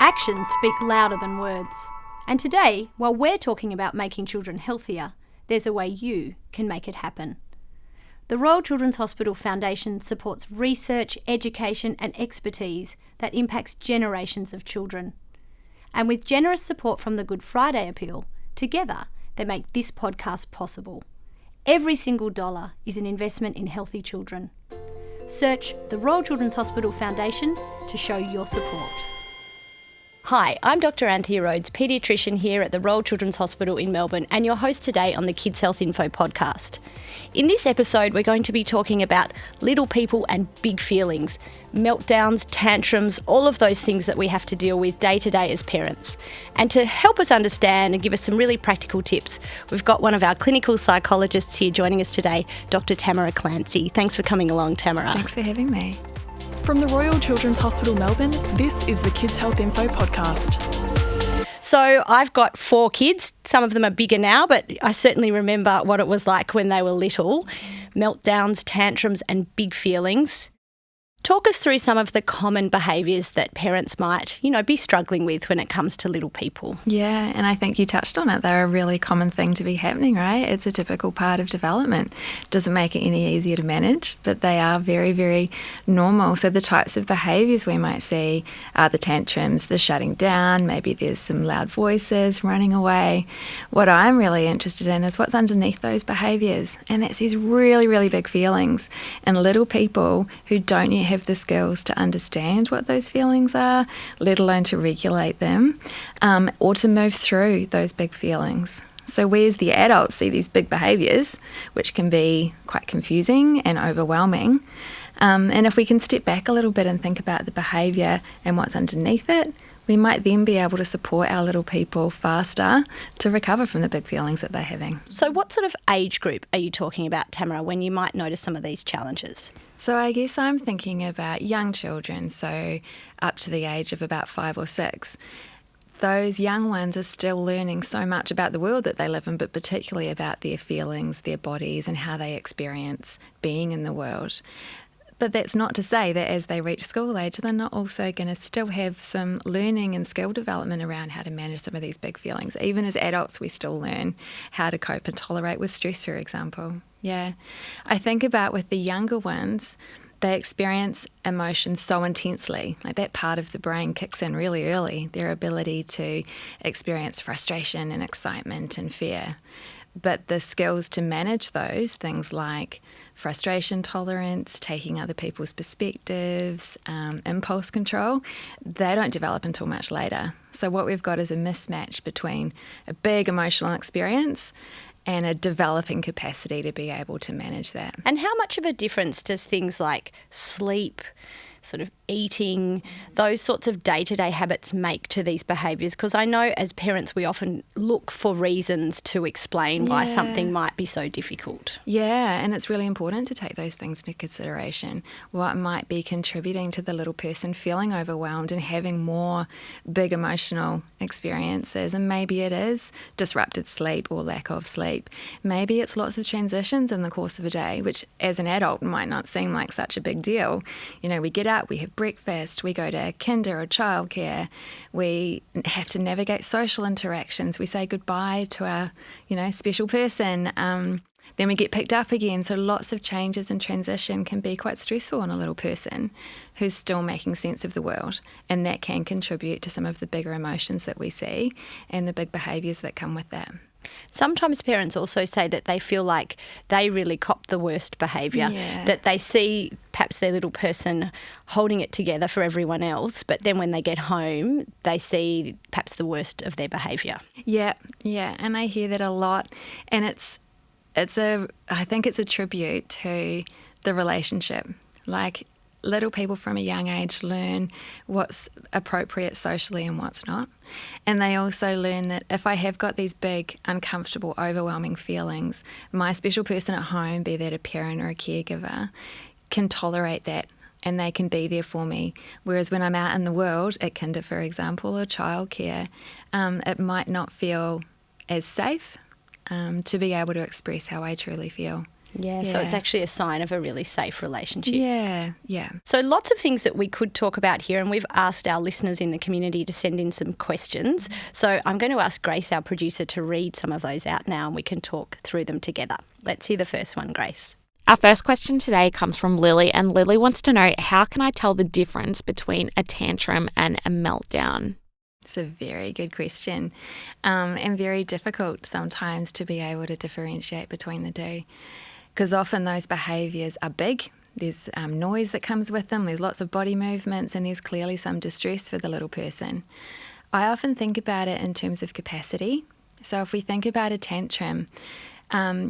Actions speak louder than words. And today, while we're talking about making children healthier, there's a way you can make it happen. The Royal Children's Hospital Foundation supports research, education and expertise that impacts generations of children. And with generous support from the Good Friday Appeal, together they make this podcast possible. Every single dollar is an investment in healthy children. Search the Royal Children's Hospital Foundation to show your support. Hi, I'm Dr Anthea Rhodes, paediatrician here at the Royal Children's Hospital in Melbourne and your host today on the Kids Health Info podcast. In this episode, we're going to be talking about little people and big feelings, meltdowns, tantrums, all of those things that we have to deal with day to day as parents. And to help us understand and give us some really practical tips, we've got one of our clinical psychologists here joining us today, Dr Tamera Clancy. Thanks for coming along, Tamera. Thanks for having me. From the Royal Children's Hospital Melbourne, this is the Kids Health Info podcast. So I've got 4 kids. Some of them are bigger now, but I certainly remember what it was like when they were little. Meltdowns, tantrums and big feelings. Talk us through some of the common behaviours that parents might, be struggling with when it comes to little people. Yeah, and I think you touched on it. They're a really common thing to be happening, right? It's a typical part of development. Doesn't make it any easier to manage, but they are very, very normal. So the types of behaviours we might see are the tantrums, the shutting down, maybe there's some loud voices, running away. What I'm really interested in is what's underneath those behaviours, and that's these really, really big feelings. And little people who don't yet have the skills to understand what those feelings are, let alone to regulate them, or to move through those big feelings. So we as the adults see these big behaviours, which can be quite confusing and overwhelming. And if we can step back a little bit and think about the behaviour and what's underneath it, we might then be able to support our little people faster to recover from the big feelings that they're having. So what sort of age group are you talking about, Tamera, when you might notice some of these challenges? So I guess I'm thinking about young children, so up to the age of about 5 or 6. Those young ones are still learning so much about the world that they live in, but particularly about their feelings, their bodies, and how they experience being in the world. But that's not to say that as they reach school age, they're not also going to still have some learning and skill development around how to manage some of these big feelings. Even as adults, we still learn how to cope and tolerate with stress, for example. Yeah. I think about with the younger ones, they experience emotions so intensely. Like that part of the brain kicks in really early, their ability to experience frustration and excitement and fear. But the skills to manage those, things like frustration tolerance, taking other people's perspectives, impulse control, they don't develop until much later. So what we've got is a mismatch between a big emotional experience and a developing capacity to be able to manage that. And how much of a difference does things like sleep, sort of eating, those sorts of day-to-day habits make to these behaviours? Because I know as parents we often look for reasons to explain why something might be so difficult. Yeah, and it's really important to take those things into consideration. What might be contributing to the little person feeling overwhelmed and having more big emotional experiences, and maybe it is disrupted sleep or lack of sleep. Maybe it's lots of transitions in the course of a day, which as an adult might not seem like such a big deal. We get up, we have breakfast, we go to kinder or childcare, we have to navigate social interactions, we say goodbye to our, special person, then we get picked up again. So lots of changes and transition can be quite stressful on a little person who's still making sense of the world, and that can contribute to some of the bigger emotions that we see and the big behaviours that come with that. Sometimes parents also say that they feel like they really cop the worst behaviour, that they see perhaps their little person holding it together for everyone else, but then when they get home, they see perhaps the worst of their behaviour. Yeah, and I hear that a lot, and I think it's a tribute to the relationship. Like, little people from a young age learn what's appropriate socially and what's not. And they also learn that if I have got these big, uncomfortable, overwhelming feelings, my special person at home, be that a parent or a caregiver, can tolerate that and they can be there for me. Whereas when I'm out in the world, at kinder, for example, or childcare, it might not feel as safe to be able to express how I truly feel. Yeah, so it's actually a sign of a really safe relationship. Yeah. So lots of things that we could talk about here, and we've asked our listeners in the community to send in some questions. So I'm going to ask Grace, our producer, to read some of those out now and we can talk through them together. Let's hear the first one, Grace. Our first question today comes from Lily, and Lily wants to know, how can I tell the difference between a tantrum and a meltdown? It's a very good question, and very difficult sometimes to be able to differentiate between the two, because often those behaviours are big. There's noise that comes with them, there's lots of body movements, and there's clearly some distress for the little person. I often think about it in terms of capacity. So if we think about a tantrum,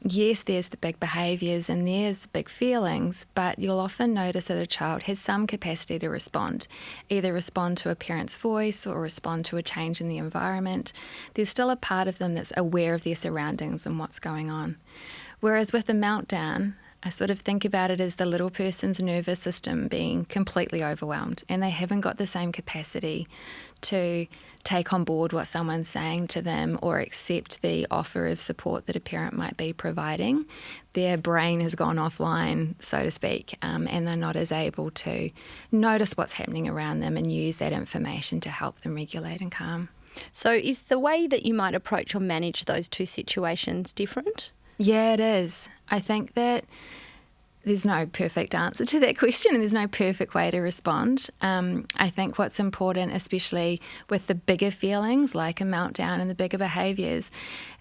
yes, there's the big behaviours and there's big feelings, but you'll often notice that a child has some capacity to respond, either respond to a parent's voice or respond to a change in the environment. There's still a part of them that's aware of their surroundings and what's going on. Whereas with a meltdown, I sort of think about it as the little person's nervous system being completely overwhelmed, and they haven't got the same capacity to take on board what someone's saying to them or accept the offer of support that a parent might be providing. Their brain has gone offline, so to speak, and they're not as able to notice what's happening around them and use that information to help them regulate and calm. So is the way that you might approach or manage those two situations different? Yeah, it is. I think that there's no perfect answer to that question and there's no perfect way to respond. I think what's important, especially with the bigger feelings like a meltdown and the bigger behaviours,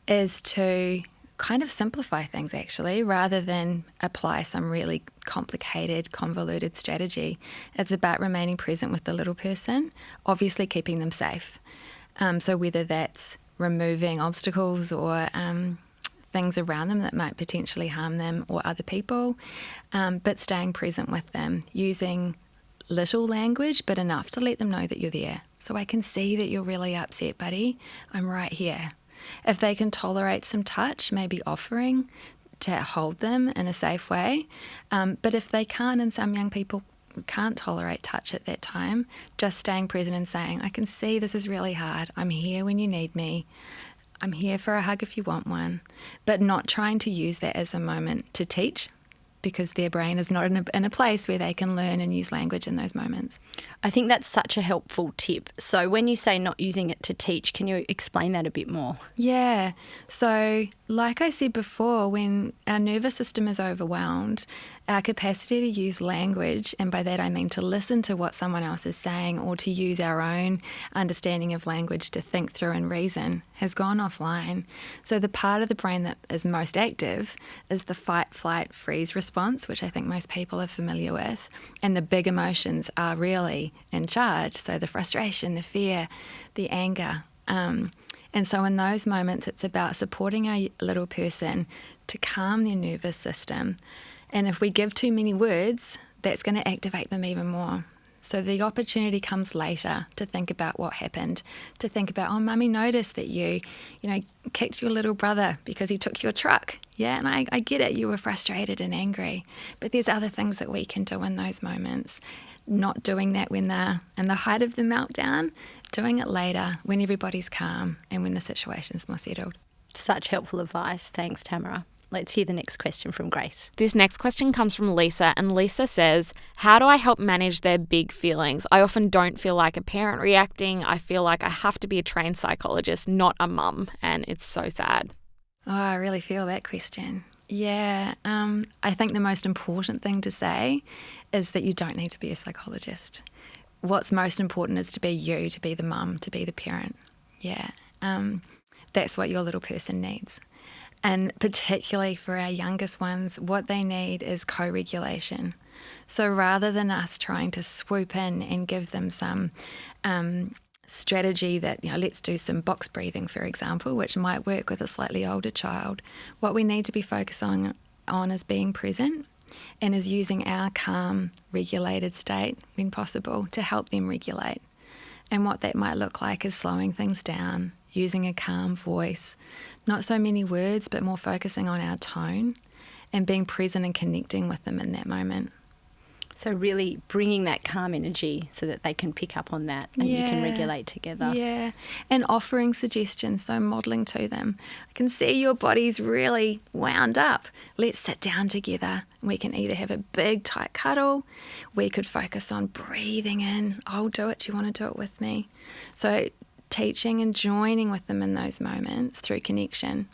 is to kind of simplify things actually, rather than apply some really complicated, convoluted strategy. It's about remaining present with the little person, obviously keeping them safe. So whether that's removing obstacles or things around them that might potentially harm them or other people, but staying present with them, using little language but enough to let them know that you're there. So I can see that you're really upset, buddy. I'm right here. If they can tolerate some touch, maybe offering to hold them in a safe way. But if they can't, and some young people can't tolerate touch at that time, just staying present and saying, I can see this is really hard. I'm here when you need me. I'm here for a hug if you want one, but not trying to use that as a moment to teach, because their brain is not in a place where they can learn and use language in those moments. I think that's such a helpful tip. So when you say not using it to teach, can you explain that a bit more? Yeah. So like I said before, when our nervous system is overwhelmed, our capacity to use language, and by that I mean to listen to what someone else is saying or to use our own understanding of language to think through and reason, has gone offline. So the part of the brain that is most active is the fight, flight, freeze response, which I think most people are familiar with. And the big emotions are really in charge. So the frustration, the fear, the anger. And so in those moments, it's about supporting our little person to calm their nervous system. And if we give too many words, that's going to activate them even more. So the opportunity comes later to think about what happened, to think about, oh, Mummy noticed that you kicked your little brother because he took your truck. Yeah, and I get it, you were frustrated and angry. But there's other things that we can do in those moments. Not doing that when they're in the height of the meltdown, doing it later when everybody's calm and when the situation's more settled. Such helpful advice. Thanks, Tamera. Let's hear the next question from Grace. This next question comes from Lisa, and Lisa says, how do I help manage their big feelings? I often don't feel like a parent reacting. I feel like I have to be a trained psychologist, not a mum, and it's so sad. Oh, I really feel that question. Yeah, I think the most important thing to say is that you don't need to be a psychologist. What's most important is to be you, to be the mum, to be the parent. Yeah, that's what your little person needs. And particularly for our youngest ones, what they need is co-regulation. So rather than us trying to swoop in and give them some strategy that, let's do some box breathing, for example, which might work with a slightly older child, what we need to be focused on is being present and is using our calm, regulated state, when possible, to help them regulate. And what that might look like is slowing things down, using a calm voice, not so many words, but more focusing on our tone and being present and connecting with them in that moment. So really bringing that calm energy so that they can pick up on that and you can regulate together. Yeah, and offering suggestions, so modelling to them. I can see your body's really wound up. Let's sit down together. We can either have a big tight cuddle. We could focus on breathing in. I'll do it. Do you want to do it with me? So teaching and joining with them in those moments through connection.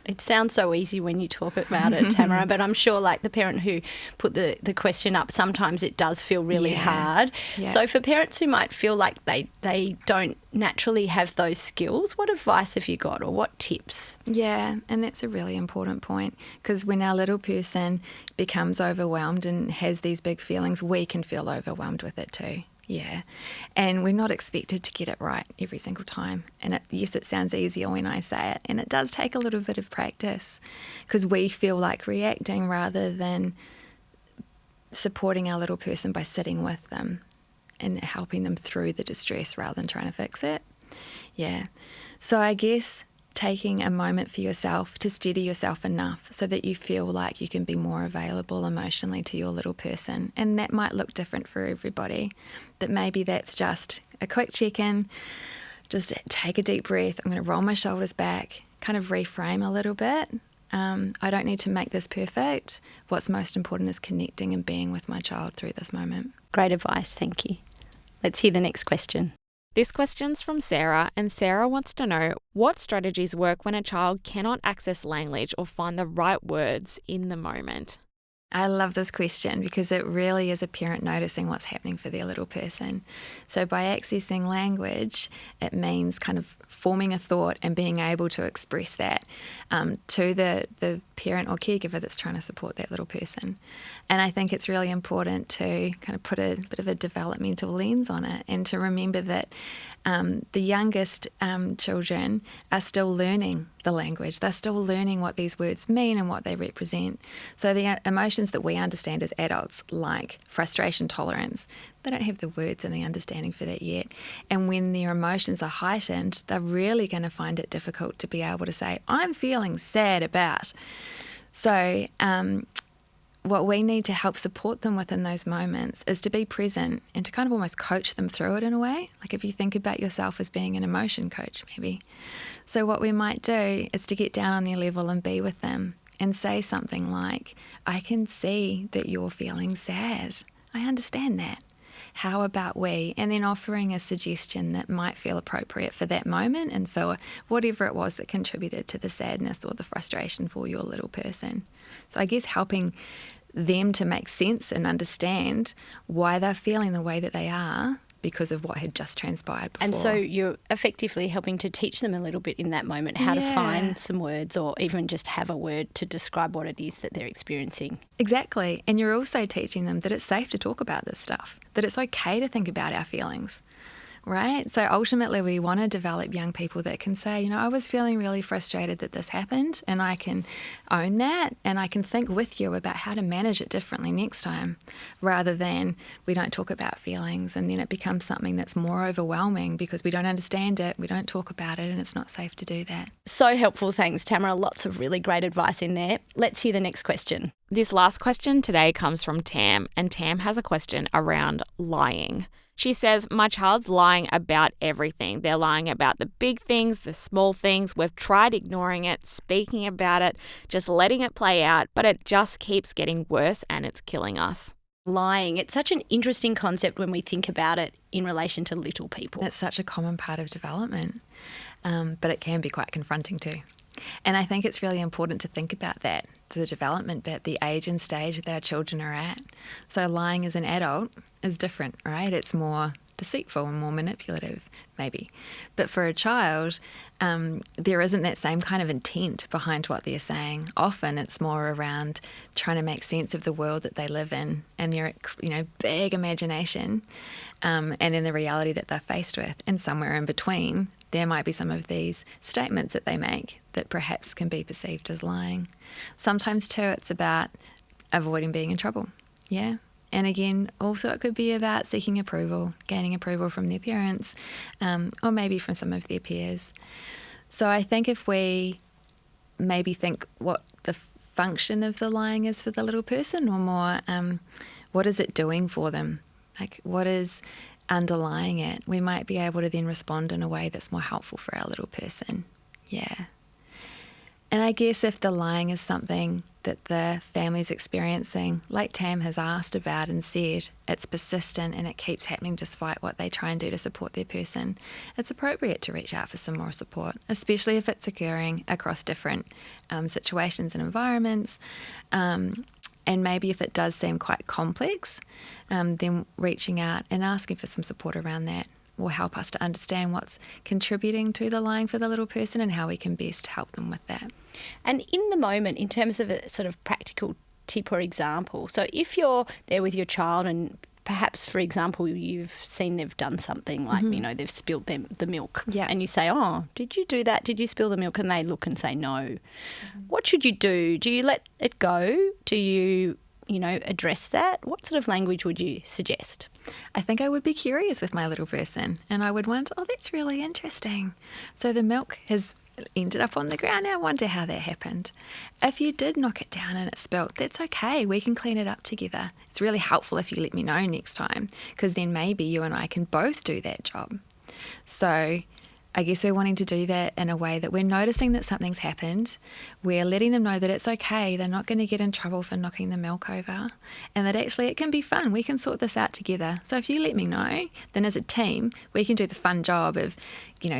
It sounds so easy when you talk about it, Tamera, but I'm sure like the parent who put the question up, sometimes it does feel really hard. Yeah. So for parents who might feel like they don't naturally have those skills, what advice have you got or what tips? Yeah, and that's a really important point, because when our little person becomes overwhelmed and has these big feelings, we can feel overwhelmed with it too. Yeah, and we're not expected to get it right every single time. And yes, it sounds easier when I say it, and it does take a little bit of practice, because we feel like reacting rather than supporting our little person by sitting with them and helping them through the distress rather than trying to fix it. Yeah, so I guess taking a moment for yourself to steady yourself enough so that you feel like you can be more available emotionally to your little person. And that might look different for everybody, but maybe that's just a quick check-in, just take a deep breath. I'm going to roll my shoulders back, kind of reframe a little bit. I don't need to make this perfect. What's most important is connecting and being with my child through this moment. Great advice, thank you. Let's hear the next question. This question's from Sarah, and Sarah wants to know what strategies work when a child cannot access language or find the right words in the moment. I love this question because it really is a parent noticing what's happening for their little person. So by accessing language, it means kind of forming a thought and being able to express that to the parent or caregiver that's trying to support that little person. And I think it's really important to kind of put a bit of a developmental lens on it and to remember that the youngest children are still learning the language. They're still learning what these words mean and what they represent. So the emotions that we understand as adults, like frustration tolerance, they don't have the words and the understanding for that yet. And when their emotions are heightened, they're really going to find it difficult to be able to say, I'm feeling sad about. So what we need to help support them with in those moments is to be present and to kind of almost coach them through it in a way. Like if you think about yourself as being an emotion coach, maybe. So what we might do is to get down on their level and be with them and say something like, I can see that you're feeling sad. I understand that. How about we? And then offering a suggestion that might feel appropriate for that moment and for whatever it was that contributed to the sadness or the frustration for your little person. So I guess helping them to make sense and understand why they're feeling the way that they are because of what had just transpired before. And so you're effectively helping to teach them a little bit in that moment how to find some words or even just have a word to describe what it is that they're experiencing. Exactly. And you're also teaching them that it's safe to talk about this stuff, that it's okay to think about our feelings. Right? So ultimately we want to develop young people that can say, I was feeling really frustrated that this happened, and I can own that and I can think with you about how to manage it differently next time, rather than we don't talk about feelings and then it becomes something that's more overwhelming because we don't understand it, we don't talk about it, and it's not safe to do that. So helpful. Thanks, Tamera. Lots of really great advice in there. Let's hear the next question. This last question today comes from Tam, and Tam has a question around lying. She says, my child's lying about everything. They're lying about the big things, the small things. We've tried ignoring it, speaking about it, just letting it play out, but it just keeps getting worse and it's killing us. Lying, it's such an interesting concept when we think about it in relation to little people. It's such a common part of development, but it can be quite confronting too. And I think it's really important to think about that, the development bit, the age and stage that our children are at. So lying as an adult is different, right? It's more deceitful and more manipulative, maybe. But for a child, there isn't that same kind of intent behind what they're saying. Often it's more around trying to make sense of the world that they live in and their, big imagination, and then the reality that they're faced with. And somewhere in between, there might be some of these statements that they make that perhaps can be perceived as lying. Sometimes too, it's about avoiding being in trouble. Yeah. And again, also it could be about seeking approval, gaining approval from their parents, or maybe from some of their peers. So I think if we maybe think what the function of the lying is for the little person, or more what is it doing for them? Like, what is underlying it? We might be able to then respond in a way that's more helpful for our little person. Yeah. And I guess if the lying is something that the family's experiencing, like Tam has asked about and said, it's persistent and it keeps happening despite what they try and do to support their person, it's appropriate to reach out for some more support, especially if it's occurring across different situations and environments. And maybe if it does seem quite complex, then reaching out and asking for some support around that will help us to understand what's contributing to the lying for the little person and how we can best help them with that. And in the moment, in terms of a sort of practical tip or example, so if you're there with your child and perhaps, for example, you've seen they've done something like, they've spilled the milk, and you say, oh, did you do that? Did you spill the milk? And they look and say no. What should you do? Do you let it go? Do you address that? What sort of language would you suggest? I think I would be curious with my little person and I would wonder, oh, that's really interesting. So the milk has ended up on the ground. I wonder how that happened. If you did knock it down and it spilt, that's okay. We can clean it up together. It's really helpful if you let me know next time, because then maybe you and I can both do that job. So I guess we're wanting to do that in a way that we're noticing that something's happened. We're letting them know that it's okay. They're not going to get in trouble for knocking the milk over, and that actually it can be fun. We can sort this out together. So if you let me know, then as a team, we can do the fun job of,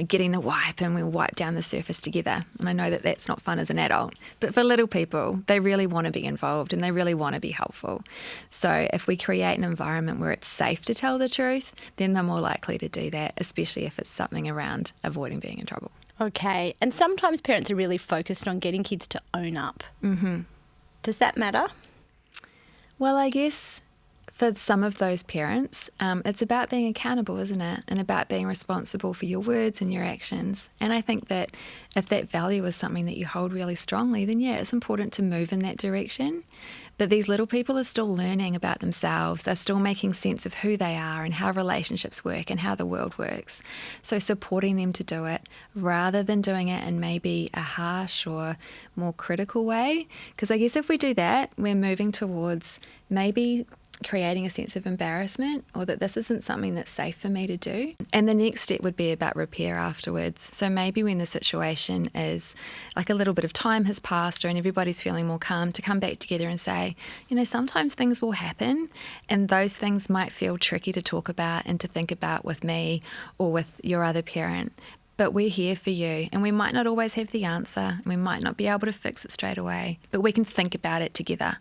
getting the wipe, and we'll wipe down the surface together. And I know that that's not fun as an adult, but for little people, they really want to be involved and they really want to be helpful. So if we create an environment where it's safe to tell the truth, then they're more likely to do that, especially if it's something around avoiding being in trouble. Okay. And sometimes parents are really focused on getting kids to own up. Does that matter? Well, I guess for some of those parents, it's about being accountable, isn't it? And about being responsible for your words and your actions. And I think that if that value is something that you hold really strongly, then yeah, it's important to move in that direction. But these little people are still learning about themselves. They're still making sense of who they are and how relationships work and how the world works. So supporting them to do it rather than doing it in maybe a harsh or more critical way. Because I guess if we do that, we're moving towards maybe creating a sense of embarrassment, or that this isn't something that's safe for me to do. And the next step would be about repair afterwards. So maybe when the situation is like a little bit of time has passed and everybody's feeling more calm, to come back together and say, sometimes things will happen and those things might feel tricky to talk about and to think about with me or with your other parent. But we're here for you, and we might not always have the answer, and we might not be able to fix it straight away, but we can think about it together.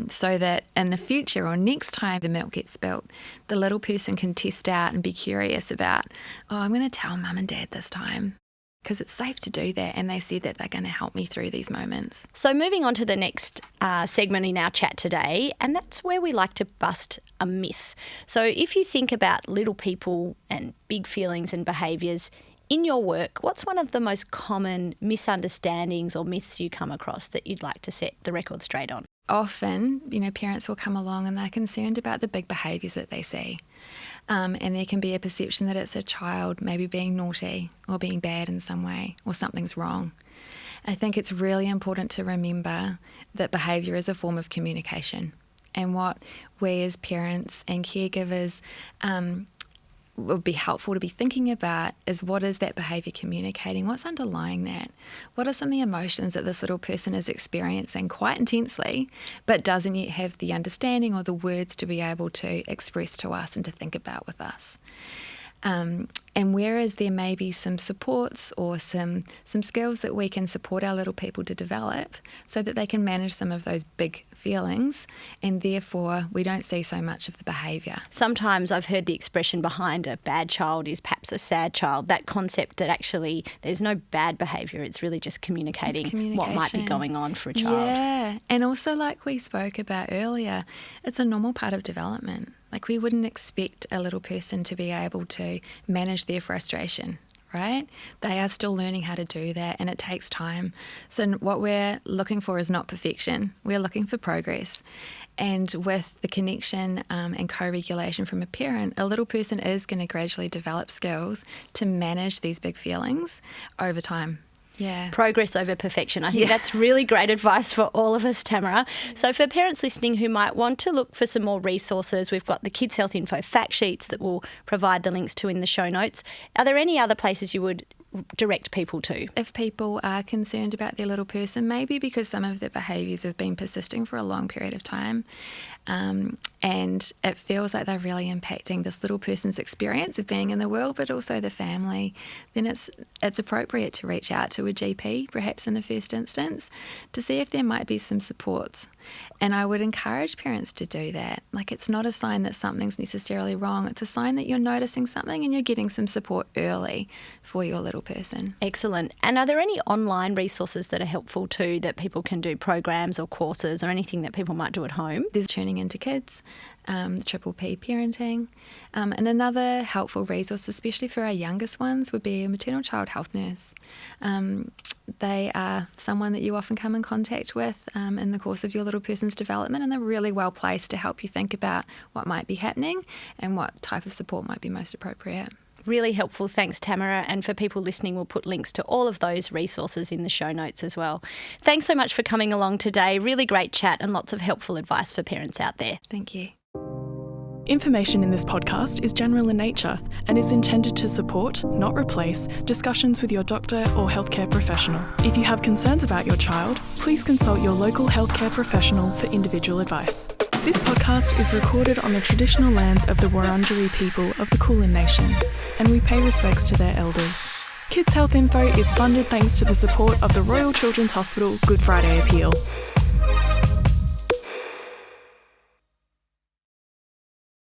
So that in the future or next time the milk gets spilt, the little person can test out and be curious about, I'm going to tell mum and dad this time, because it's safe to do that, and they said that they're going to help me through these moments. So moving on to the next segment in our chat today, and that's where we like to bust a myth. So if you think about little people and big feelings and behaviours in your work, what's one of the most common misunderstandings or myths you come across that you'd like to set the record straight on? Often, parents will come along and they're concerned about the big behaviours that they see. And there can be a perception that it's a child maybe being naughty or being bad in some way, or something's wrong. I think it's really important to remember that behaviour is a form of communication. And what we as parents and caregivers would be helpful to be thinking about is, what is that behaviour communicating? What's underlying that? What are some of the emotions that this little person is experiencing quite intensely, but doesn't yet have the understanding or the words to be able to express to us and to think about with us? And whereas there may be some supports or some skills that we can support our little people to develop so that they can manage some of those big feelings, and therefore we don't see so much of the behaviour. Sometimes I've heard the expression behind a bad child is perhaps a sad child, that concept that actually there's no bad behaviour, it's really just communicating what might be going on for a child. Yeah, and also like we spoke about earlier, it's a normal part of development. Like, we wouldn't expect a little person to be able to manage their frustration, right? They are still learning how to do that, and it takes time. So what we're looking for is not perfection. We're looking for progress. And with the connection and co-regulation from a parent, a little person is going to gradually develop skills to manage these big feelings over time. Yeah. Progress over perfection. I think that's really great advice for all of us, Tamera. So for parents listening who might want to look for some more resources, we've got the Kids Health Info fact sheets that we'll provide the links to in the show notes. Are there any other places you would direct people to? If people are concerned about their little person, maybe because some of their behaviours have been persisting for a long period of time, and it feels like they're really impacting this little person's experience of being in the world, but also the family, then it's appropriate to reach out to a GP, perhaps in the first instance, to see if there might be some supports. And I would encourage parents to do that. Like, it's not a sign that something's necessarily wrong. It's a sign that you're noticing something and you're getting some support early for your little person. Excellent. And are there any online resources that are helpful too, that people can do programs or courses or anything that people might do at home? There's Tuning Into Kids, Triple P Parenting, and another helpful resource, especially for our youngest ones, would be a maternal child health nurse. They are someone that you often come in contact with in the course of your little person's development, and they're really well placed to help you think about what might be happening and what type of support might be most appropriate. Really helpful. Thanks, Tamera. And for people listening, we'll put links to all of those resources in the show notes as well. Thanks so much for coming along today. Really great chat and lots of helpful advice for parents out there. Thank you. Information in this podcast is general in nature and is intended to support, not replace, discussions with your doctor or healthcare professional. If you have concerns about your child, please consult your local healthcare professional for individual advice. This podcast is recorded on the traditional lands of the Wurundjeri people of the Kulin Nation, and we pay respects to their elders. Kids Health Info is funded thanks to the support of the Royal Children's Hospital Good Friday Appeal.